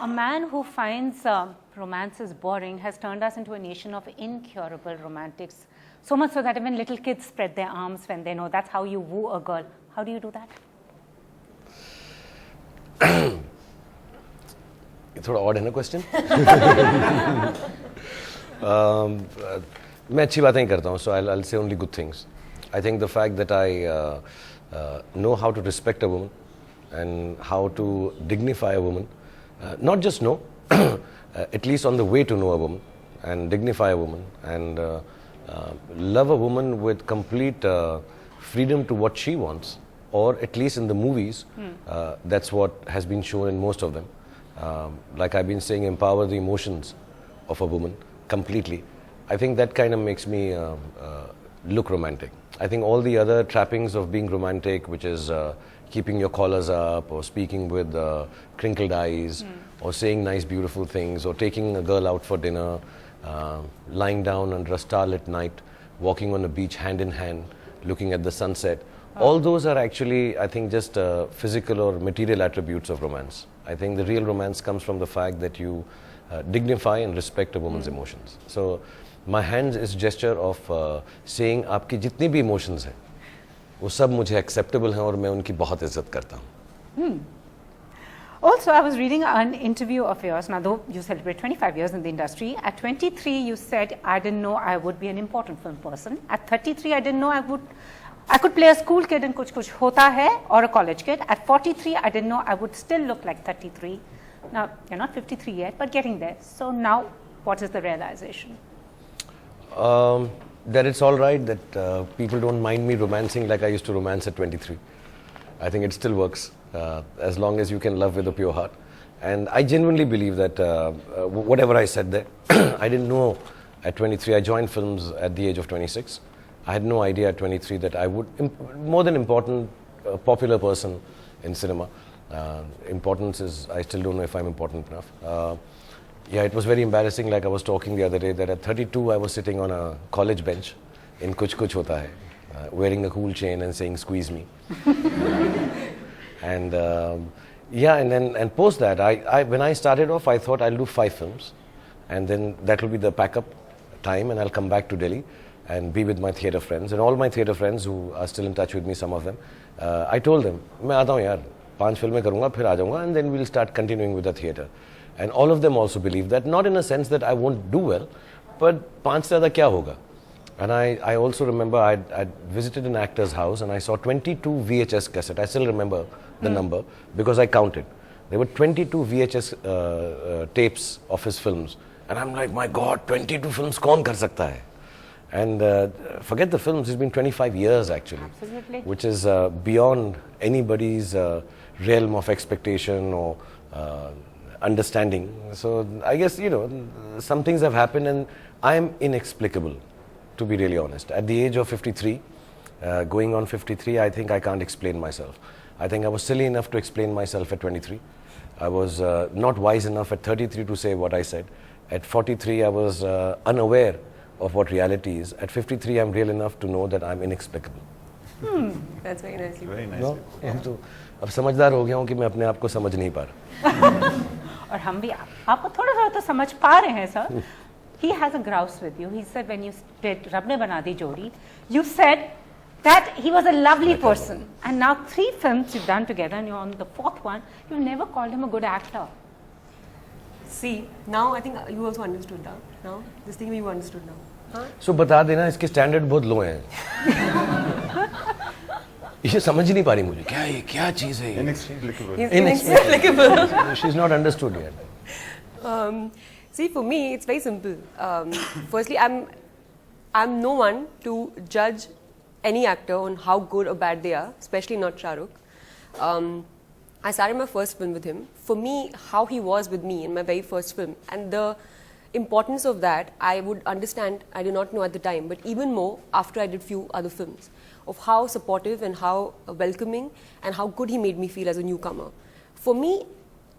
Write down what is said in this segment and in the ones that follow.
A man who finds romances boring has turned us into a nation of incurable romantics. So much so that even little kids spread their arms when they know that's how you woo a girl. How do you do that? It's थोड़ा odd है ना question? मैं अच्छी बातें ही करता हूँ, so I'll say only good things. I think the fact that I know how to respect a woman and how to dignify a woman, not just know, at least on the way to know a woman and dignify a woman and love a woman with complete freedom to what she wants, or at least in the movies, that's what has been shown in most of them. Like I've been saying, empower the emotions of a woman completely. I think that kind of makes me look romantic. I think all the other trappings of being romantic, which is keeping your collars up or speaking with crinkled eyes or saying nice beautiful things or taking a girl out for dinner, lying down under a starlit night, walking on a beach hand in hand, looking at the sunset. All those are actually, I think, just physical or material attributes of romance. I think the real romance comes from the fact that you dignify and respect a woman's emotions. So my hands is gesture of saying आपकी जितनी भी emotions हैं वो सब मुझे acceptable हैं और मैं उनकी बहुत इज्जत करता हूँ. Also, I was reading an interview of yours. Now, though you celebrate 25 years in the industry, at 23 you said, I didn't know I would be an important film person. At 33, I didn't know I could play a school kid in Kuch Kuch Hota Hai or a college kid. At 43, I didn't know I would still look like 33. Now, you're not 53 yet, but getting there. So now, what is the realization? That it's all right that people don't mind me romancing like I used to romance at 23. I think it still works. As long as you can love with a pure heart. And I genuinely believe that whatever I said there, I didn't know at 23. I joined films at the age of 26. I had no idea at 23 that I would, more than important, popular person in cinema. Importance is, I still don't know if I'm important enough. Yeah, it was very embarrassing, like I was talking the other day, that at 32 I was sitting on a college bench in Kuch Kuch Hota Hai, wearing a cool chain and saying, squeeze me. And yeah, and post that, when I started off, I thought I'll do 5 films, and then that will be the pack-up time, and I'll come back to Delhi and be with my theatre friends, and all my theatre friends who are still in touch with me, some of them. I told them, मैं आता हूँ यार, 5 फिल्में करूँगा, फिर आ जाऊँगा, and then we'll start continuing with the theatre. And all of them also believe that, not in a sense that I won't do well, but 5 से ज़्यादा क्या होगा? And I also remember I'd visited an actor's house and I saw 22 VHS cassettes. I still remember the number because I counted. There were 22 VHS tapes of his films. And I'm like, my God, 22 films, kaun kar sakta hai? And forget the films, it's been 25 years actually. Absolutely. Which is beyond anybody's realm of expectation or understanding. So I guess, you know, some things have happened and I am inexplicable, to be really honest. At the age of 53, going on 53, I think I can't explain myself. I think I was silly enough to explain myself at 23. I was not wise enough at 33 to say what I said. At 43, I was unaware of what reality is. At 53, I'm real enough to know that I'm inexplicable. That's very nice. Very nice. No? तो अब समझदार हो गया हूँ कि मैं अपने आप को समझ नहीं पा रहा. और हम भी आपको थोड़ा थोड़ा तो समझ पा रहे हैं sir. He has a grouse with you. He said when you did Rab Ne Bana Di Jodi, you said that he was a lovely person. And now 3 films you've done together and you're on the 4th one. You've never called him a good actor. See, now I think you also understood now. Now, this thing you understood now. Huh? So बता देना इसके standard बहुत लो हैं. ये समझ ही नहीं पा रही मुझे. क्या ये क्या चीज़ है ये? Inexplicable. She's not understood yet. See, for me, it's very simple. Firstly, I'm no one to judge any actor on how good or bad they are, especially not Shah Rukh. I started my first film with him. For me, how he was with me in my very first film, and the importance of that, I would understand, I did not know at the time, but even more after I did few other films, of how supportive and how welcoming and how good he made me feel as a newcomer. For me,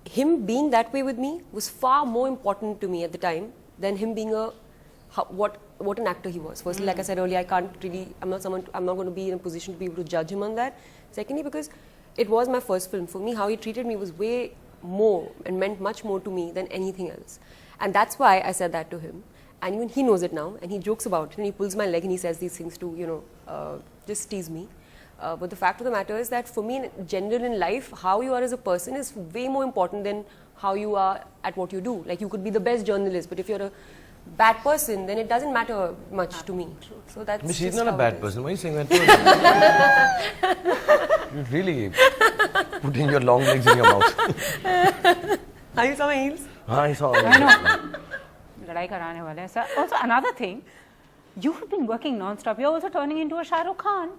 him being that way with me was far more important to me at the time than him being what an actor he was. Firstly, like I said earlier, I'm not going to be in a position to be able to judge him on that. Secondly, because it was my first film. For me, how he treated me was way more and meant much more to me than anything else. And that's why I said that to him. And even he knows it now, and he jokes about it, and he pulls my leg and he says these things to, you know, just tease me. But the fact of the matter is that for me, in general in life, how you are as a person is way more important than how you are at what you do. Like, you could be the best journalist, but if you're a bad person, then it doesn't matter much to me. So that's She's just not a how bad it is. person. Why are you saying that to her? You're really putting your long legs in your mouth. Are you saw my heels? I saw I know. Ladai karane wale hai. So also another thing, you have been working non-stop. You're also turning into a Shah Rukh Khan.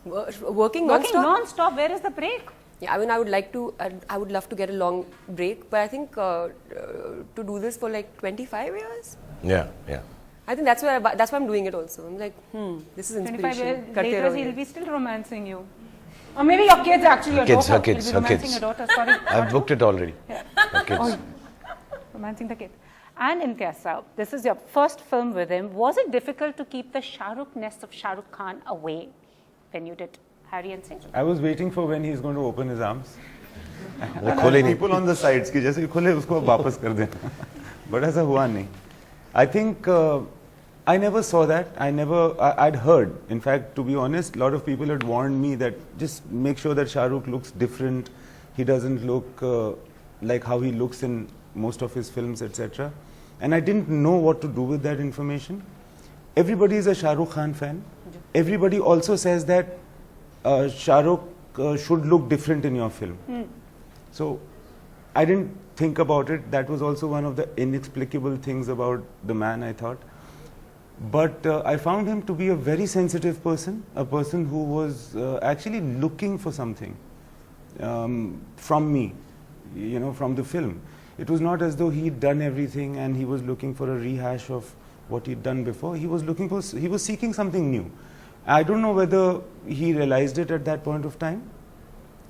Working Working non-stop? non-stop. Where is the break? Yeah, I mean, I would like to, I would love to get a long break, but I think to do this for like 25 years, Yeah, yeah. I think that's why I'm doing it also. I'm like, this is 25 inspiration. years Karte later, rahoge. he'll be still romancing you. Or maybe your kids actually, your Kids, daughter. her kids, He'll be her romancing kids. your daughter, sorry. I've booked it already. Yeah. Her kids. Romancing the kids. And in Kaisa, this is your first film with him. Was it difficult to keep the Shah Rukh-ness of Shah Rukh Khan away when you did Harry and Singh? I was waiting for when he's going to open his arms. वो खोले नहीं. People on the sides कि जैसे खोले उसको वापस कर देना. But ऐसा हुआ नहीं. I think I never saw that. I'd heard. In fact, to be honest, a lot of people had warned me that just make sure that Shah Rukh looks different. He doesn't look like how he looks in most of his films, etc. And I didn't know what to do with that information. Everybody is a Shah Rukh Khan fan. Everybody also says that Shah Rukh should look different in your film. So I didn't think about it. That was also one of the inexplicable things about the man, I thought. But I found him to be a very sensitive person, a person who was actually looking for something from me, you know, from the film. It was not as though he'd done everything and he was looking for a rehash of what he'd done before. He was seeking something new. I don't know whether he realized it at that point of time,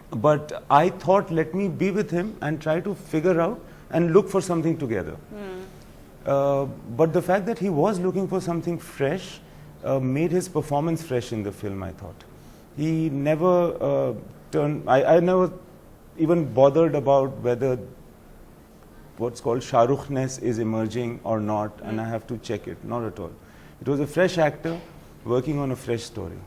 but I thought, let me be with him and try to figure out and look for something together. But the fact that he was looking for something fresh made his performance fresh in the film, I thought. He never I never even bothered about whether what's called Shah Rukh-ness is emerging or not, and I have to check it. Not at all. It was a fresh actor working on a fresh story.